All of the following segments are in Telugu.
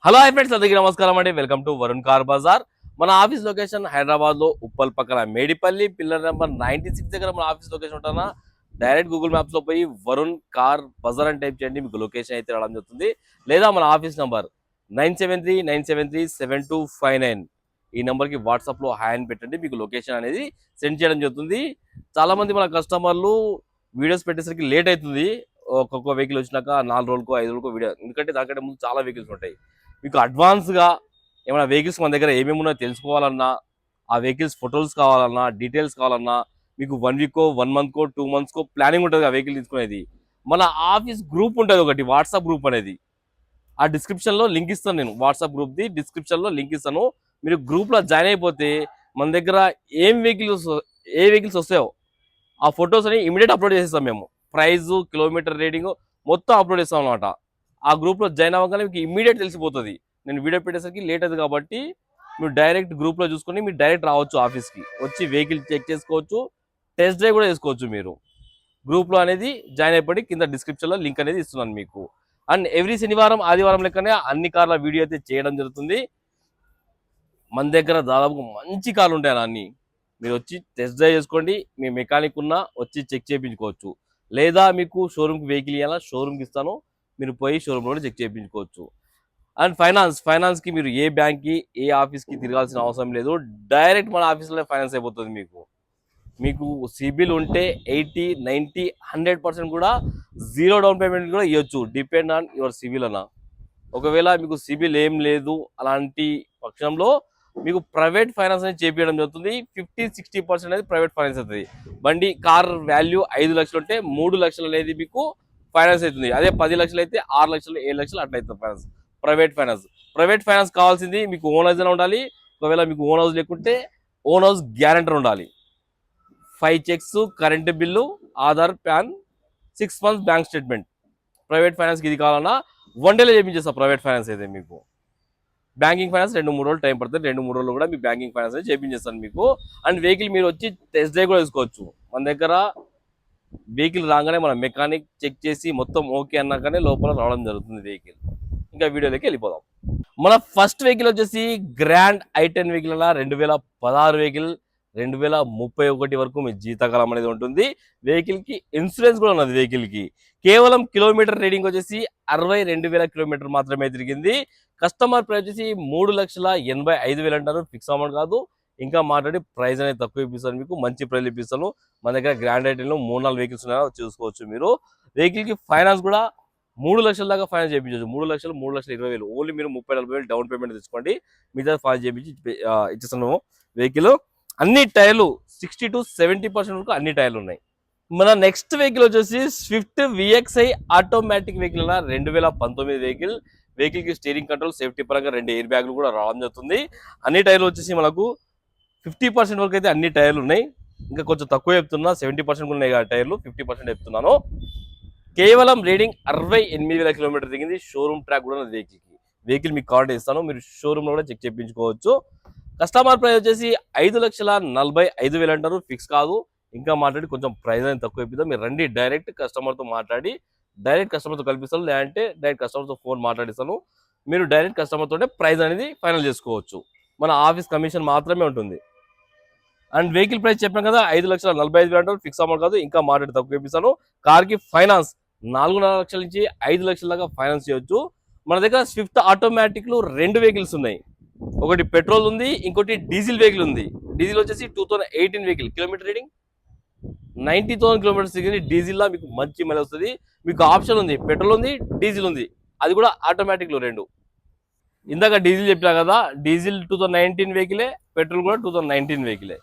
హలో హై ఫ్రెండ్స్, అందరికీ నమస్కారం అండి. Welcome to Varun car Bazaar. మన ఆఫీస్ లొకేషన్ హైదరాబాద్ లో ఉప్పల్ పక్కన మేడిపల్లి పిల్లర్ నెంబర్ 96 దగ్గర మన ఆఫీస్ లొకేషన్ ఉంటానా. డైరెక్ట్ గూగుల్ మ్యాప్స్ లో పోయి వరుణ్ కార్ బజార్ అని టైప్ చేయండి, మీకు లొకేషన్ అయితే రావడం జరుగుతుంది. లేదా మన ఆఫీస్ నంబర్ 9739737259 ఈ నెంబర్ కి వాట్సాప్ లో హాయ్ అని పెట్టండి, మీకు లొకేషన్ అనేది సెండ్ చేయడం జరుగుతుంది. చాలా మంది మన కస్టమర్లు వీడియోస్ పెట్టేసరికి లేట్ అవుతుంది. ఒక్కొక్క వెహికల్ వచ్చినాక 4 రోజులకు 5 రోజులకు వీడియో, ఎందుకంటే దానికంటే ముందు చాలా వెహికల్స్ ఉంటాయి. మీకు అడ్వాన్స్గా ఏమైనా వెహికల్స్ మన దగ్గర ఏమేమి ఉన్నాయో తెలుసుకోవాలన్నా, ఆ వెహికల్స్ ఫొటోస్ కావాలన్నా, డీటెయిల్స్ కావాలన్నా, మీకు 1 వీకో 1 మంత్కో 2 మంత్స్కో ప్లానింగ్ ఉంటుంది ఆ వెహికల్ తీసుకునేది. మన ఆఫీస్ గ్రూప్ ఉంటుంది ఒకటి, వాట్సాప్ గ్రూప్ అనేది. ఆ డిస్క్రిప్షన్లో లింక్ ఇస్తాను, నేను వాట్సాప్ గ్రూప్ది డిస్క్రిప్షన్లో లింక్ ఇస్తాను. మీరు గ్రూప్లో జాయిన్ అయిపోతే మన దగ్గర ఏ వెహికల్స్ వస్తాయో ఆ ఫొటోస్ అని ఇమీడియట్ అప్లోడ్ చేసేస్తాం మేము. ప్రైజు, కిలోమీటర్ రేటింగ్ మొత్తం అప్లోడ్ చేస్తాం అనమాట. ఆ గ్రూప్లో జాయిన్ అవ్వగానే మీకు ఇమీడియట్ తెలిసిపోతుంది. నేను వీడియో పెట్టేసరికి లేట్ అవుతుంది కాబట్టి మీరు డైరెక్ట్ గ్రూప్లో చూసుకొని మీరు డైరెక్ట్ రావచ్చు, ఆఫీస్కి వచ్చి వెహికల్ చెక్ చేసుకోవచ్చు, టెస్ట్ డ్రైవ్ కూడా చేసుకోవచ్చు. మీరు గ్రూప్లో అనేది జాయిన్ అయిపోయి కింద డిస్క్రిప్షన్లో లింక్ అనేది ఇస్తున్నాను మీకు. అండ్ ఎవ్రీ శనివారం ఆదివారం లెక్కనే అన్ని కార్ల వీడియో అయితే చేయడం జరుగుతుంది. మన దగ్గర దాదాపు మంచి కార్లు ఉంటాయి అన్ని. మీరు వచ్చి టెస్ట్ డ్రైవ్ చేసుకోండి, మీ మెకానిక్ ఉన్నా వచ్చి చెక్ చేయించుకోవచ్చు. లేదా మీకు షోరూమ్కి వెహికల్ ఇవ్వాలా, షోరూమ్కి ఇస్తాను, మీరు పోయి షోరూమ్లో కూడా చెక్ చేయించుకోవచ్చు. అండ్ ఫైనాన్స్కి మీరు ఏ బ్యాంక్కి ఏ ఆఫీస్కి తిరగాల్సిన అవసరం లేదు. డైరెక్ట్ మన ఆఫీస్లోనే ఫైనాన్స్ అయిపోతుంది. మీకు సిబిల్ ఉంటే 80, 90, 100% కూడా జీరో డౌన్ పేమెంట్ కూడా ఇవ్వచ్చు, డిపెండ్ ఆన్ యువర్ సిబిల్ అన్న. ఒకవేళ మీకు సిబిల్ ఏం లేదు అలాంటి పక్షంలో మీకు ప్రైవేట్ ఫైనాన్స్ అనేది చేపించడం జరుగుతుంది. 50-60% అనేది ప్రైవేట్ ఫైనాన్స్ అవుతుంది. కార్ వాల్యూ 5 లక్షలు ఉంటే 3 లక్షలు అనేది మీకు ఫైనాన్స్ అవుతుంది. అదే 10 లక్షలు అయితే 6 లక్షలు 7 లక్షలు అట్లా అవుతుంది ఫైనాన్స్. ప్రైవేట్ ఫైనాన్స్ కావాల్సింది మీకు ఓన్ హౌస్ ఉండాలి. ఒకవేళ మీకు ఓన్ హౌస్ లేకుంటే ఓన్ హౌస్ గ్యారంటర్ ఉండాలి. 5 cheques, current bill, Aadhaar, PAN, 6 months bank statement. Private ఫైనాన్స్కి ఇది కావాలన్నా 1 డేలో చేయించేస్తా. ప్రైవేట్ ఫైనాన్స్ అయితే మీకు బ్యాంకింగ్ ఫైనాన్స్ 2-3 రోజులు టైం పడుతుంది. 2-3 రోజులు కూడా మీ బ్యాంకింగ్ ఫైనాన్స్ అయితే చేయించేస్తాను మీకు. అండ్ వెహికల్ మీరు వచ్చి టెస్ట్ డ్రైవ్ కూడా తీసుకోవచ్చు. మన దగ్గర వెహికల్ రాగానే మన మెకానిక్ చెక్ చేసి మొత్తం ఓకే అన్నాకనే లోపల రావడం జరుగుతుంది వెహికల్. ఇంకా వీడియోలోకి వెళ్ళిపోదాం. మన ఫస్ట్ వెహికల్ వచ్చేసి గ్రాండ్ i10 వెహికల్ అలా 2016 వెహికల్. 2031 వరకు మీ జీతకాలం అనేది ఉంటుంది. వెహికల్కి ఇన్సూరెన్స్ కూడా ఉన్నది. వెహికల్కి కేవలం కిలోమీటర్ రీడింగ్ వచ్చేసి 62,000 కిలోమీటర్ మాత్రమే తిరిగింది. కస్టమర్ ప్రైస్ వచ్చేసి 3,85,000 అంటారు, ఫిక్స్ అమౌంట్ కాదు. ఇంకా మాట్లాడి ప్రైస్ అనేది తక్కువ ఇప్పిస్తాను, మీకు మంచి ప్రైస్ ఇప్పిస్తాను. మన దగ్గర గ్రాండ్ i10లో 3-4 వెహికల్స్ ఉన్నాయో చూసుకోవచ్చు మీరు. వెహికల్కి ఫైనాన్స్ కూడా 3 లక్షల దాకా ఫైనాన్స్ చేయించవచ్చు. 3,20,000 ఓన్లీ మీరు 30-40,000 డౌన్ పేమెంట్ తీసుకోండి, మిగతా ఫైనాన్స్ చేయించి ఇచ్చేస్తాను. వెహికల్ అన్ని టైర్లు 60-70% వరకు అన్ని టైర్లు ఉన్నాయి. మన నెక్స్ట్ వెహికల్ వచ్చేసి స్విఫ్ట్ విఎక్స్ఐ ఆటోమేటిక్ వెహికల్ 2019 వెహికల్కి స్టీరింగ్ కంట్రోల్, సేఫ్టీ పరంగా 2 ఎయిర్ బ్యాగులు కూడా రావడం జరుగుతుంది. అన్ని టైర్లు వచ్చేసి మనకు 50% వరకు అయితే అన్ని టైర్లు ఉన్నాయి. ఇంకా కొంచెం తక్కువ చెప్తున్నా, 70% ఉన్నాయి టైర్లు, 50% చెప్తున్నాను. కేవలం రీడింగ్ 68,000 కిలోమీటర్ దిగింది. షోరూమ్ ట్రాక్ కూడా ఉంది వెహికల్ మీకు కార్డు ఇస్తాను, మీరు షోరూమ్లో కూడా చెక్ చేయించుకోవచ్చు. కస్టమర్ ప్రైస్ వచ్చేసి 5,45,000 అంటారు, ఫిక్స్ కాదు. ఇంకా మాట్లాడి కొంచెం ప్రైస్ అనేది తక్కువ ఇప్పిద్దాం. మీరు రండి, డైరెక్ట్ కస్టమర్తో మాట్లాడి డైరెక్ట్ కస్టమర్తో కల్పిస్తాను, లేదంటే డైరెక్ట్ కస్టమర్తో ఫోన్ మాట్లాడిస్తాను. మీరు డైరెక్ట్ కస్టమర్తోనే ప్రైస్ అనేది ఫైనల్ చేసుకోవచ్చు. మన ఆఫీస్ కమిషన్ మాత్రమే ఉంటుంది. అండ్ వెహికల్ ప్రైస్ చెప్పాం కదా, 5,45,000 అంటారు, ఫిక్స్ అమౌంట్ కాదు. ఇంకా మాట్లాడి తక్కువ ఇప్పిస్తాను. కార్కి ఫైనాన్స్ 4.5 లక్షల నుంచి 5 లక్షల దాకా ఫైనాన్స్ చేయొచ్చు. మన దగ్గర స్విఫ్ట్ ఆటోమేటిక్లో 2 వెహికల్స్ ఉన్నాయి. ఒకటి పెట్రోల్ ఉంది, ఇంకోటి డీజిల్ వెహికల్ ఉంది. డీజిల్ వచ్చేసి 2018 వెహికల్, కిలోమీటర్ రీడింగ్ 90,000 కిలోమీటర్స్ దిగింది. డీజిల్లో మీకు మంచి మైలేజ్ వస్తుంది. మీకు ఆప్షన్ ఉంది, పెట్రోల్ ఉంది, డీజిల్ ఉంది, అది కూడా ఆటోమేటిక్లో 2. ఇందాక డీజిల్ చెప్పినా కదా, డీజిల్ 2019 వెహికలే, పెట్రోల్ కూడా 2019 వెహికలే.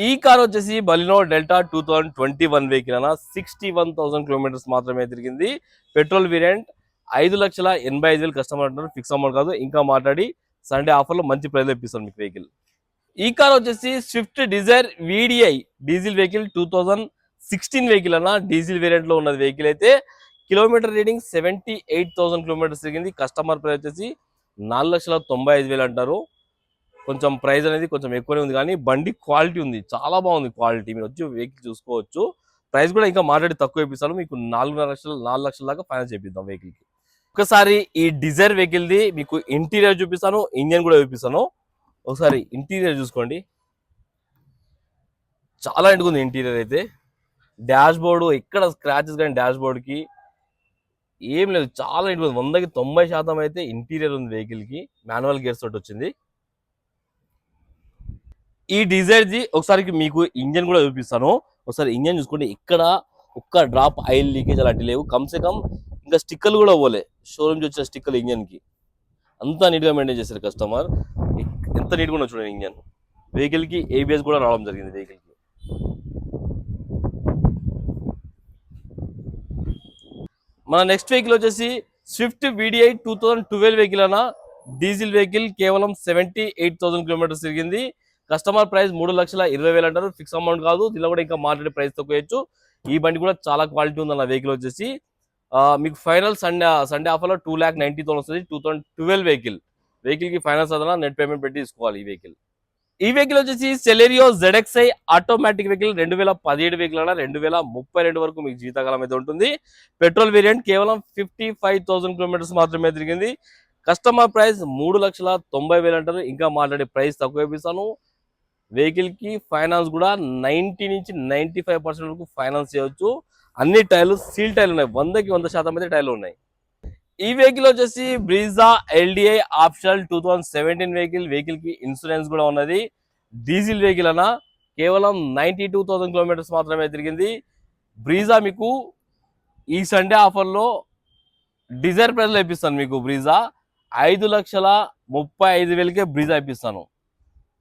ఈ కార్ వచ్చేసి బలినో డెల్టా 2021 వెహికల్ అన్న 61,000 కిలోమీటర్స్ మాత్రమే తిరిగింది. పెట్రోల్ వేరియంట్ 5,85,000 కస్టమర్ అంటున్నారు, ఫిక్స్ అమౌంట్ కాదు. ఇంకా మాట్లాడి సండే ఆఫర్లో మంచి ప్రైస్ ఇప్పిస్తాను మీకు వెహికల్. ఈ కార్ వచ్చేసి Swift Dzire VDI diesel vehicle 2016 vehicle అన్న, డీజిల్ వేరియంట్లో ఉన్నది వెహికల్ అయితే. కిలోమీటర్ రీడింగ్ 78,000 కిలోమీటర్స్ తిరిగింది. కస్టమర్ ప్రైస్ వచ్చేసి 4,95,000 అంటారు. కొంచెం ప్రైస్ అనేది కొంచెం ఎక్కువనే ఉంది, కానీ బండి క్వాలిటీ ఉంది, చాలా బాగుంది క్వాలిటీ. మీరు వచ్చి వెహికల్ చూసుకోవచ్చు. ప్రైస్ కూడా ఇంకా మాట్లాడి తక్కువ ఇప్పిస్తాను, మీకు 4 లక్షల దాకా ఫైనాన్స్ చేపిద్దాం వెహికల్కి. ఒకసారి ఈ డిజైర్ వెహికల్ ది మీకు ఇంటీరియర్ చూపిస్తాను, ఇంజన్ కూడా చూపిస్తాను. ఒకసారి ఇంటీరియర్ చూసుకోండి, చాలా ఇంటికుంది ఇంటీరియర్ అయితే. డాష్ బోర్డు ఎక్కడ స్క్రాచెస్ కానీ డాష్ బోర్డ్ కి ఏం లేదు, చాలా ఇంటికుంది. 100కి 90% అయితే ఇంటీరియర్ ఉంది వెహికల్ కి. మాన్యువల్ గేర్స్ తోటి వచ్చింది. ఈ డిజైర్ ది ఒకసారి మీకు ఇంజన్ కూడా చూపిస్తాను. ఒకసారి ఇంజన్ చూసుకోండి, ఇక్కడ ఒక్క డ్రాప్ ఆయిల్ లీకేజ్ అలాంటి లేవు. కమ్సే కమ్ ఇంకా స్టిక్కర్లు కూడా పోలే, షోరూమ్ నుంచి వచ్చిన స్టిక్కర్లు ఇంజన్ కి. అంతా నీట్ గా మెయింటైన్ చేశారు కస్టమర్. ఎంత నీట్ గా ఉన్నా చూడండి ఇంజన్. వెహికల్ కి ఏబిఎస్ కూడా రావడం జరిగింది వెహికల్ కి. మన నెక్స్ట్ వెహికల్ వచ్చేసి స్విఫ్ట్ VDI 2012 వెహికల్ అన్న. డీజిల్ వెహికల్, కేవలం 78,000 కిలోమీటర్స్ తిరిగింది. కస్టమర్ ప్రైస్ 3,20,000 అంటారు, ఫిక్స్ అమౌంట్ కాదు. దీనిలో కూడా ఇంకా మాట్లాడే ప్రైస్ తక్కువచ్చు. ఈ బండి కూడా చాలా క్వాలిటీ ఉంది అన్న వెహికల్ వచ్చేసి. మీకు ఫైనల్ సండే ఆఫర్ లో 2,90,000 వస్తుంది. 2012 వెహికల్ కి ఫైనాన్స్ అదన నెట్ పేమెంట్ పెట్టి తీసుకోవాలి ఈ వెహికల్. ఈ వెహికల్ వచ్చేసి Celerio ZXi automatic vehicle, 2017 vehicle అన్న. 2032 వరకు మీకు జీవితకాలం అయితే ఉంటుంది. పెట్రోల్ వేరియంట్, కేవలం 55,000 కిలోమీటర్స్ మాత్రమే తిరిగింది. కస్టమర్ ప్రైస్ 3,90,000 అంటారు, ఇంకా మాట్లాడే ప్రైస్ తక్కువ ఇప్పిస్తాను. వెహికల్ కి ఫైనాన్స్ కూడా 90 నుంచి 95% వరకు ఫైనాన్స్ చేయవచ్చు. అన్ని టైర్లు సీల్ టైర్లు ఉన్నాయి, 100కి 100% అయితే టైర్లు ఉన్నాయి. ఈ వెహికల్ వచ్చేసి బ్రీజా LDI ఆప్షనల్ 2017 వెహికల్ కి ఇన్సూరెన్స్ కూడా ఉన్నది. డీజిల్ వెహికల్ అన్న, కేవలం 92,000 కిలోమీటర్స్ మాత్రమే తిరిగింది. బ్రీజా మీకు ఈ సండే ఆఫర్ లో డిజైర్ ప్రైస్ లో ఇప్పిస్తాను. మీకు బ్రీజా 5,35,000కే బ్రీజా ఇప్పిస్తాను.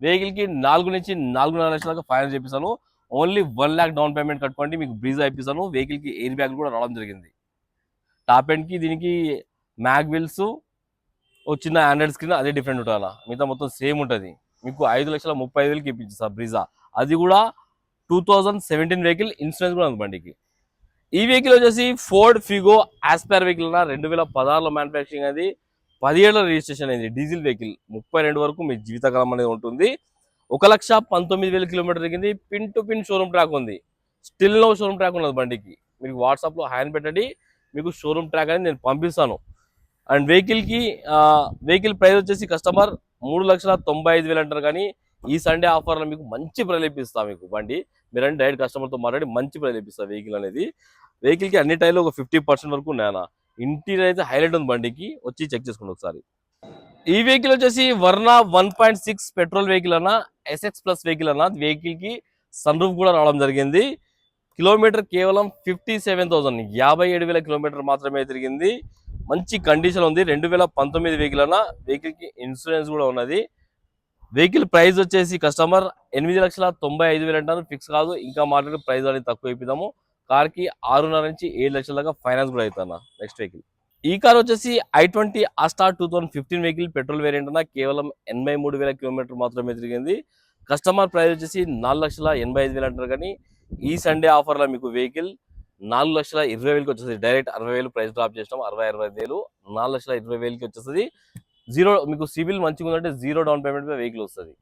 వెహికల్ కి 4 నుంచి 4.5 లక్షలకు ఫైనాన్స్ చేపిస్తాను. ఓన్లీ 1 lakh డౌన్ పేమెంట్ కట్టుకోండి, మీకు బ్రీజా ఇప్పిస్తాను. వెహికల్ కి ఎయిర్ బ్యాగ్ కూడా రావడం జరిగింది. టాప్ ఎండ్ కి దీనికి మ్యాగ్ వీల్స్, చిన్న ఆండ్రాయిడ్ స్క్రీన్, అదే డిఫరెంట్ ఉంటుంది. మిగతా మొత్తం సేమ్ ఉంటుంది. మీకు 5,35,000కి ఇప్పించా బ్రీజా, అది కూడా 2017 వెహికల్, ఇన్సూరెన్స్ కూడా ఉంది బండికి. ఈ వెహికల్ వచ్చేసి ఫోర్డ్ ఫిగో ఆస్పైర్ వెహికల్ అన్న. 2016లో మ్యానుఫ్యాక్చరింగ్ అది, 17లో రిజిస్ట్రేషన్ అయింది. డీజిల్ వెహికల్, 32 వరకు మీ జీవితకాలం అనేది ఉంటుంది. 1,19,000 కిలోమీటర్ తిరిగింది. Pin to pin showroom track ఉంది. స్టిల్ నో షోరూమ్ ట్రాక్ ఉన్నది బండికి. మీకు వాట్సాప్ లో హ్యాండ్ పెట్టండి, మీకు షోరూమ్ ట్రాక్ అనేది నేను పంపిస్తాను. అండ్ వెహికల్ ప్రైస్ వచ్చేసి కస్టమర్ 3,95,000 అంటారు, కానీ ఈ సండే ఆఫర్లో మీకు మంచి ప్రైస్ ఇప్పిస్తా. మీకు బండి మీరంటే డైరెక్ట్ కస్టమర్తో మాట్లాడి మంచి ప్రైస్ ఇప్పిస్తా. వెహికల్ అనేది, వెహికల్ కి అన్ని టైర్లు ఒక 50% వరకు ఉన్నాయన్న. ఇంటీరియర్ అయితే హైలైట్ ఉంది, బండికి వచ్చి చెక్ చేసుకోండి ఒకసారి. ఈ వెహికల్ వచ్చేసి వర్నా 1.6 పెట్రోల్ వెహికల్ అన్న, SX ప్లస్ వెహికల్ అన్న. వెహికల్ కి సన్ రూఫ్ కూడా రావడం జరిగింది. కిలోమీటర్ కేవలం 57,000, 57,000 కిలోమీటర్ మాత్రమే తిరిగింది. మంచి కండిషన్ ఉంది. 2019 వెహికల్ అన్న. వెహికల్ కి ఇన్సూరెన్స్ కూడా ఉన్నది. వెహికల్ ప్రైస్ వచ్చేసి కస్టమర్ 8,95,000 అంటారు, ఫిక్స్ కాదు. ఇంకా మాట్లాడే ప్రైస్ అనేది తక్కువ ఇప్పిద్దాము. కార్ కి 6.5 నుంచి 7 లక్షల దాకా ఫైనాన్స్ కూడా అవుతాను. నెక్స్ట్ వెహికల్, ఈ కార్ వచ్చేసి i20 Astor 2015 vehicle, petrol variant అన్న. కేవలం 83,000 కిలోమీటర్ మాత్రమే తిరిగింది. కస్టమర్ ప్రైస్ వచ్చేసి 4,85,000 అంటారు, కానీ ఈ సండే ఆఫర్ లో మీకు వెహికల్ 4,20,000కి వచ్చేసి డైరెక్ట్ 60,000 ప్రైస్ డ్రాప్ చేసినాం. 60,000 4,20,000కి వచ్చేస్తుంది. మీకు సివిల్ మంచిగా ఉందంటే 0 డౌన్ పేమెంట్ వెహికల్ వస్తుంది.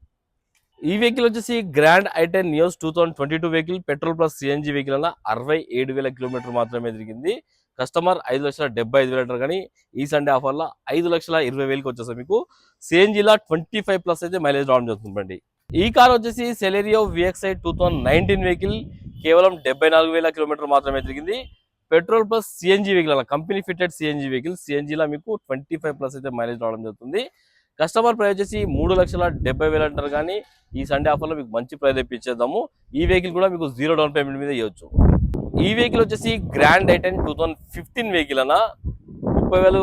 ఈ వెహికల్ వచ్చేసి grand i10 Nios 2022 vehicle, petrol plus CNG vehicle అన్న. 67,000 కిలోమీటర్ మాత్రమే తిరిగింది. కస్టమర్ 5,75,000 అంటారు, కానీ ఈ సండే ఆఫర్ లో 5,20,000కి వచ్చేస్తుంది. మీకు CNG లా 25+ అయితే మైలేజ్ రావడం జరుగుతుందండి. ఈ కార్ వచ్చేసి సెలెరియో VXi 2019 వెహికల్, కేవలం 74,000 కిలోమీటర్ మాత్రమే తిరిగింది. పెట్రోల్ ప్లస్ CNG వెహికల్ అన్న, company fitted CNG vehicle. CNG లా మీకు 25+ అయితే మైలేజ్ రావడం జరుగుతుంది. కస్టమర్ ప్రైస్ వచ్చేసి 3,70,000 అంటారు, కానీ ఈ సండే ఆఫర్ లో మీకు మంచి ప్రైస్ తెప్పించేద్దాము. ఈ వెహికల్ కూడా మీకు 0 డౌన్ పేమెంట్ మీద ఇవ్వచ్చు. ఈ వెహికల్ వచ్చేసి గ్రాండ్ i10 2015 వెహికల్ అన్న. 30,000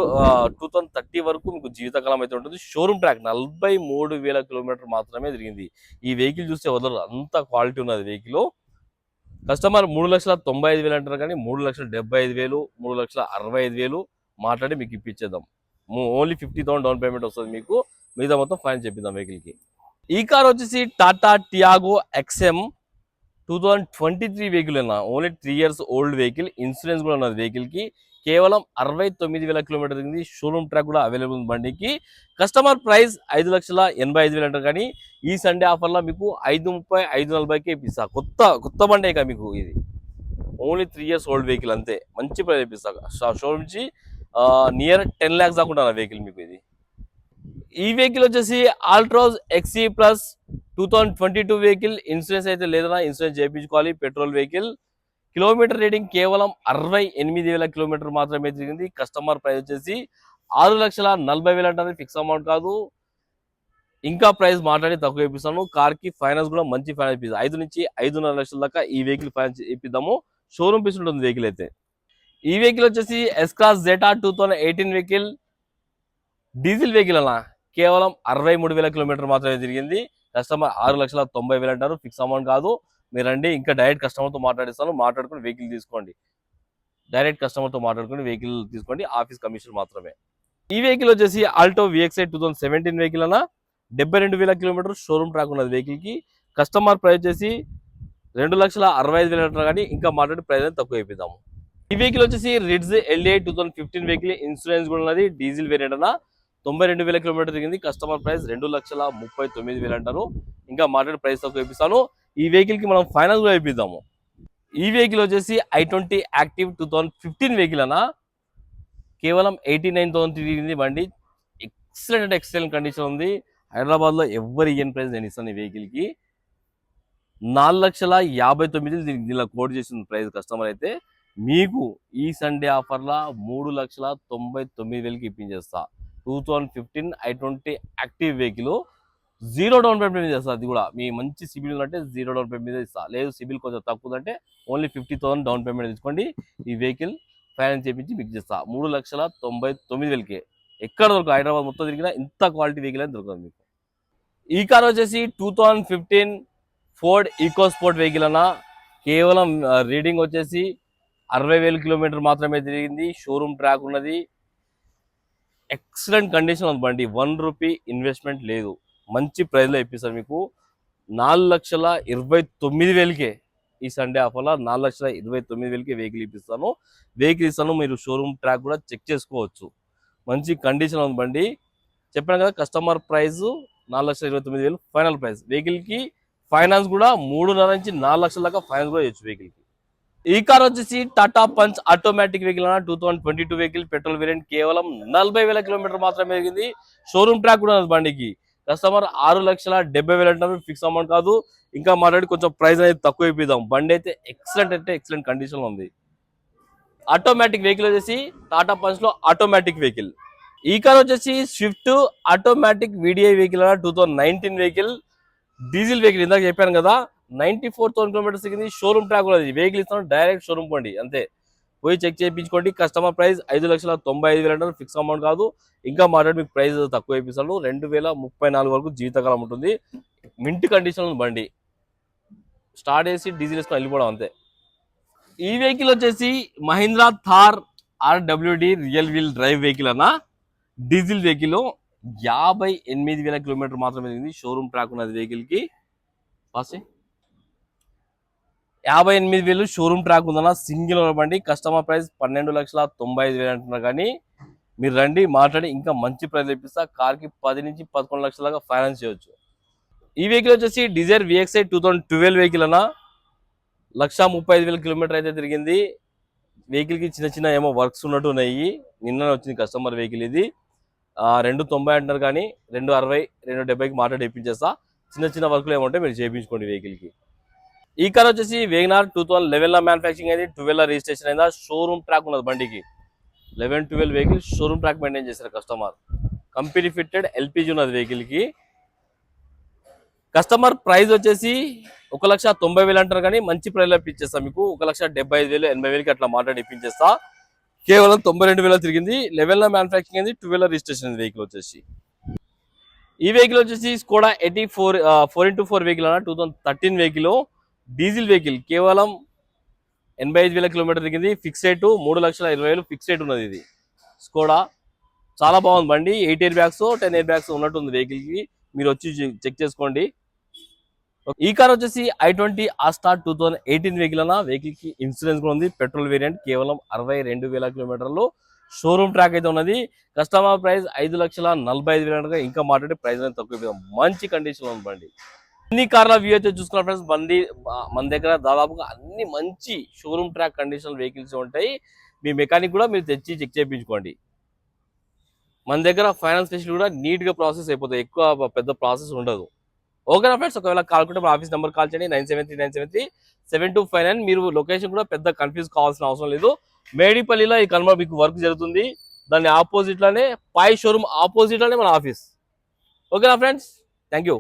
2030 వరకు మీకు జీవితకాలం అయితే ఉంటుంది. షోరూమ్ ట్రాక్ 43,000 కిలోమీటర్ మాత్రమే తిరిగింది. ఈ వెహికల్ చూస్తే వదలరు, అంత క్వాలిటీ ఉన్నది వెహికల్. కస్టమర్ 3,95,000 అంటారు, కానీ 3,75,000, 3,65,000 మాట్లాడి మీకు ఇప్పించేద్దాం. ఓన్లీ 50,000 డౌన్ పేమెంట్ వస్తుంది మీకు, మిగతా మొత్తం ఫైన్ చెప్పిద్దాం వెహికల్ కి. ఈ కార్ వచ్చేసి టాటా టియాగో XM 2023 వెహికల్ అన్న. Only 3 years old vehicle, insurance కూడా ఉన్నది వెహికల్ కి. కేవలం 69,000 కిలోమీటర్ తిరిగింది. షోరూమ్ ట్రాక్ కూడా అవైలబుల్ ఉంది బండికి. కస్టమర్ ప్రైస్ 5,85,000 అంటారు, కానీ ఈ సండే ఆఫర్ లో మీకు 5,30, 5,40కి ఇప్పిస్తా. కొత్త బండి మీకు ఇది. ఓన్లీ 3 years ఓల్డ్ వెహికల్ అంతే. మంచి ప్రైస్ ఇప్పిస్తా. షోరూమ్ నుంచి నియర్ 10 lakhs దాకా ఉంటుంది వెహికల్ మీకు ఇది. ఈ వెహికల్ వచ్చేసి ఆల్ట్రోజ్ ఎక్సీ ప్లస్ 2022 వెహికల్. ఇన్సూరెన్స్ అయితే లేదన్నా, ఇన్సూరెన్స్ చేయించుకోవాలి. Petrol vehicle. కిలోమీటర్ రేటింగ్ కేవలం 68,000 కిలోమీటర్ మాత్రమే తిరిగింది. కస్టమర్ ప్రైస్ వచ్చేసి 6,40,000 అంటారు, ఫిక్స్ అమౌంట్ కాదు. ఇంకా ప్రైస్ మాట్లాడి తక్కువ ఇప్పిస్తాను. కార్ కి ఫైనాన్స్ కూడా మంచి ఫైనాన్స్ ఇప్పిస్తాను. 5 నుంచి 5.5 లక్షల దాకా ఈ వెహికల్ ఫైనాన్స్ ఇప్పిద్దాము. షోరూమ్ పీస్ ఉంటుంది వెహికల్ అయితే. ఈ వెహికల్ వచ్చేసి S-Cross Zeta 2018 vehicle. Diesel vehicle అలా కేవలం 63,000 కిలోమీటర్ మాత్రమే తిరిగింది. కస్టమర్ 6,90,000 అంటారు, ఫిక్స్ అమౌంట్ కాదు. మీరు రండి, ఇంకా డైరెక్ట్ కస్టమర్తో మాట్లాడిస్తాను. మాట్లాడుకుని వెహికల్ తీసుకోండి. డైరెక్ట్ కస్టమర్తో మాట్లాడుకుని వెహికల్ తీసుకోండి. ఆఫీస్ కమిషన్ మాత్రమే. ఈ వెహికల్ వచ్చేసి ఆల్టో విఎక్స్ఐ 2017 వెహికల్ అన్న 72,000 కిలోమీటర్ షోరూమ్ ట్రాక్ ఉన్నది వెహికల్ కి. కస్టమర్ ప్రైస్ వచ్చేసి 2,65,000 అంటారు, కానీ ఇంకా మాట్లాడి ప్రైస్ అనేది తక్కువ అయిపోతాము. ఈ వెహికల్ వచ్చేసి రిడ్జ్ ఎల్ఏ 2015 వెహికల్. ఇన్సూరెన్స్ కూడా ఉన్నది. డీజిల్ వేరియంట్ అన్న 92,000 కిలోమీటర్ తిరిగింది. కస్టమర్ ప్రైస్ 2,39,000 అంటారు. ఇంకా మాట్లాడి ప్రైస్ తక్కువ ఇప్పిస్తాను. ఈ వెహికల్ కి మనం ఫైనాన్స్ కూడా ఇప్పిద్దాము. ఈ వెహికల్ వచ్చేసి i20 యాక్టివ్ 2015 వెహికల్ అన్న కేవలం 89,000 తిరిగింది బండి. ఎక్సలెంట్ అంటే ఎక్సలెంట్ కండిషన్ ఉంది. హైదరాబాద్ లో ఎవరు ఇయ్యని ప్రైస్ నేను ఇస్తాను ఈ వెహికల్ కి. 4,59,000 దీనిలో కోట్ చేసిన ప్రైస్ కస్టమర్ అయితే. మీకు ఈ సండే ఆఫర్లా 3,99,000కి ఇప్పించేస్తా. 2015 i20 active vehicle. 0 down payment చేస్తా. అది కూడా మీ మంచి సిబిల్ అంటే 0 డౌన్ పేమెంట్ మీద ఇస్తా. లేదు సిబిల్ కొంచెం తక్కువ అంటే ఓన్లీ 50,000 డౌన్ పేమెంట్ తీసుకోండి. ఈ వెహికల్ ఫైనాన్స్ చేయించి మీకు చేస్తా. 3,99,000కి. ఎక్కడ దొరకదు, హైదరాబాద్ మొత్తం తిరిగినా ఇంత క్వాలిటీ వెహికల్ అని దొరకదు మీకు. ఈ కార్ వచ్చేసి 2015 ఫోర్డ్ ఈకో స్పోర్ట్ వెహికల్ అన్న కేవలం రీడింగ్ వచ్చేసి 60,000 కిలోమీటర్ మాత్రమే తిరిగింది. షోరూమ్ ట్రాక్ ఉన్నది. ఎక్సలెంట్ కండిషన్ ఉంది బండి. 1 రూపీ ఇన్వెస్ట్మెంట్ లేదు. మంచి ప్రైస్లో ఇప్పిస్తారు మీకు. 4,29,000కే ఈ సండే ఆఫర్లో 4,29,000కే వెహికల్ ఇప్పిస్తాను. వెహికల్ ఇస్తాను, మీరు షోరూమ్ ట్రాక్ కూడా చెక్ చేసుకోవచ్చు. మంచి కండిషన్ ఉంది బండి. చెప్పాను కదా, కస్టమర్ ప్రైస్ 4,29,000 ఫైనల్ ప్రైస్. వెహికల్కి ఫైనాన్స్ కూడా 3.5 నుంచి 4 లక్షల దాకా ఫైనాన్స్ కూడా చేయొచ్చు వెహికల్కి. ఈ కార్ వచ్చేసి టాటా పంచ్ ఆటోమేటిక్ వెహికల్ అన్న 2022 వెహికల్. Petrol variant. కేవలం 40,000 కిలోమీటర్ మాత్రమే తిరిగింది. షోరూమ్ ట్రాక్ కూడా ఉంది బండికి. కస్టమర్ 6,70,000 అంటారు, ఫిక్స్ అమౌంట్ కాదు. ఇంకా మాట్లాడి కొంచెం ప్రైస్ అనేది తక్కువ అయిపోదాం. బండి అయితే ఎక్సలెంట్ అంటే ఎక్సలెంట్ కండిషన్ లో ఉంది. ఆటోమేటిక్ వెహికల్ వచ్చేసి టాటా పంచ్ లో ఆటోమేటిక్ వెహికల్. ఈ కార్ వచ్చేసి స్విఫ్ట్ ఆటోమేటిక్ వీడిఐ వెహికల్ అన్న 2019 వెహికల్. Diesel vehicle. ఇందాక చెప్పాను కదా, 94,000 కిలోమీటర్స్ తిరిగింది. షోరూమ్ ట్రాక్ కూడా వెహికల్ ఇస్తాను. డైరెక్ట్ షోరూమ్ పోండి అంతే, పోయి చెక్ చేయించుకోండి. కస్టమర్ ప్రైస్ 5,95,000 అంటారు, ఫిక్స్ అమౌంట్ కాదు. ఇంకా మాట్లాడి మీకు ప్రైస్ తక్కువ ఇప్పిస్తాను. 2034 వరకు జీవితకాలం ఉంటుంది. మింట్ కండిషన్ ఉంది బండి. స్టార్ట్ చేసి డీజిల్ వేసుకొని వెళ్ళిపోవడం అంతే. ఈ వెహికల్ వచ్చేసి Mahindra Thar RWD real wheel drive vehicle అన్న డీజిల్ వెహికల్. 58,000 కిలోమీటర్ మాత్రమే తిరిగింది. షోరూమ్ ట్రాక్ ఉన్నది వెహికల్ కి. 58,000 షోరూమ్ ట్రాక్ ఉందన్న. సింగిల్ బండి. కస్టమర్ ప్రైస్ 12,95,000 అంటున్నారు, కానీ మీరు రండి మాట్లాడి ఇంకా మంచి ప్రైస్ ఇప్పిస్తా. కార్ కి 10 నుంచి 11 లక్షల దాకా ఫైనాన్స్ చేయొచ్చు. ఈ వెహికల్ వచ్చేసి డిజైర్ విఎక్స్ఐ 2012 వెహికల్ అన్న 1,35,000 కిలోమీటర్ అయితే తిరిగింది. వెహికల్ కి చిన్న చిన్న ఏమో వర్క్స్ ఉన్నట్టు ఉన్నాయి. నిన్న వచ్చింది కస్టమర్ వెహికల్ ఇది. 290 అంటున్నారు, కానీ 260, 270కి మాట్లాడి ఇప్పించేస్తా. చిన్న చిన్న వర్క్లు ఏమంటే మీరు చేయించుకోండి వెహికల్ కి. ఈ కార్ వచ్చేసి వేగనార్ 2011 మ్యానుఫ్యాక్చరింగ్ అయింది. 12 రిజిస్ట్రేషన్ అయిందా. షోరూమ్ ట్రాక్ ఉన్నది బండికి. 11-12 వెహికల్ షోరూమ్ ట్రాక్ మెయింటైన్ చేశారు కస్టమర్. కంపెనీ ఫిట్టెడ్ ఎల్పిజి ఉన్నది వెహికల్ కి. కస్టమర్ ప్రైస్ వచ్చేసి 1,90,000 అంటారు, కానీ మంచి ప్రైస్ లో ఇప్పించేస్తా మీకు. 1,75,000, 80,000కి అట్లా మాట్లాడి ఇప్పించేస్తా. కేవలం 92,000 తిరిగింది. 11 మ్యానుఫ్యాక్చరింగ్ అయింది. 12 రిజిస్ట్రేషన్ వెహికల్ వచ్చేసి. ఈ వెహికల్ వచ్చేసి స్కోడా 84 4x4 వెహికల్ అన్న 2013 వెహికల్. Diesel vehicle. కేవలం 85,000 కిలోమీటర్ తిరిగింది. ఫిక్స్ రేటు 3,20,000 ఫిక్స్ రేట్ ఉన్నది. ఇది స్కోడా చాలా బాగుంది బండి. 8 ఎయిర్ బ్యాగ్స్ 10 ఎయిర్ బ్యాగ్స్ ఉన్నట్టుంది వెహికల్ కి. మీరు వచ్చి చెక్ చేసుకోండి. ఈ కార్ వచ్చేసి i20 ఆస్టా 2018 వెహికల్ అన్న. వెహికల్ కి ఇన్సూరెన్స్ కూడా ఉంది. Petrol variant. కేవలం 62,000 కిలోమీటర్లు షోరూమ్ ట్రాక్ అయితే ఉన్నది. Customer price 5,45,000. ఇంకా మాట్లాడి ప్రైస్ అనేది తక్కువ. మంచి కండిషన్ ఉంది బండి. అన్ని కార్ల వ్యూ అయితే చూసుకున్న ఫ్రెండ్స్, మన దగ్గర దాదాపుగా అన్ని మంచి షోరూమ్ ట్రాక్ కండిషన్ వెహికల్స్ ఉంటాయి. మీ మెకానిక్ కూడా మీరు తెచ్చి చెక్ చేయించుకోండి. మన దగ్గర ఫైనాన్స్ ఫెసిలిటీ కూడా నీట్గా ప్రాసెస్ అయిపోతుంది, ఎక్కువ పెద్ద ప్రాసెస్ ఉండదు. ఓకేనా ఫ్రెండ్స్, ఒకవేళ కాల్ మా ఆఫీస్ నెంబర్ కాల్ చేయండి 9739737259. మీరు లొకేషన్ కూడా పెద్ద కన్ఫ్యూజ్ కావాల్సిన అవసరం లేదు. మేడిపల్లిలో ఈ కన్వర్ట్ మీకు వర్క్ జరుగుతుంది, దాని ఆపోజిట్ లోనే పాయ్ షోరూమ్ ఆపోజిట్ లోనే మన ఆఫీస్. ఓకేనా ఫ్రెండ్స్, థ్యాంక్ యూ.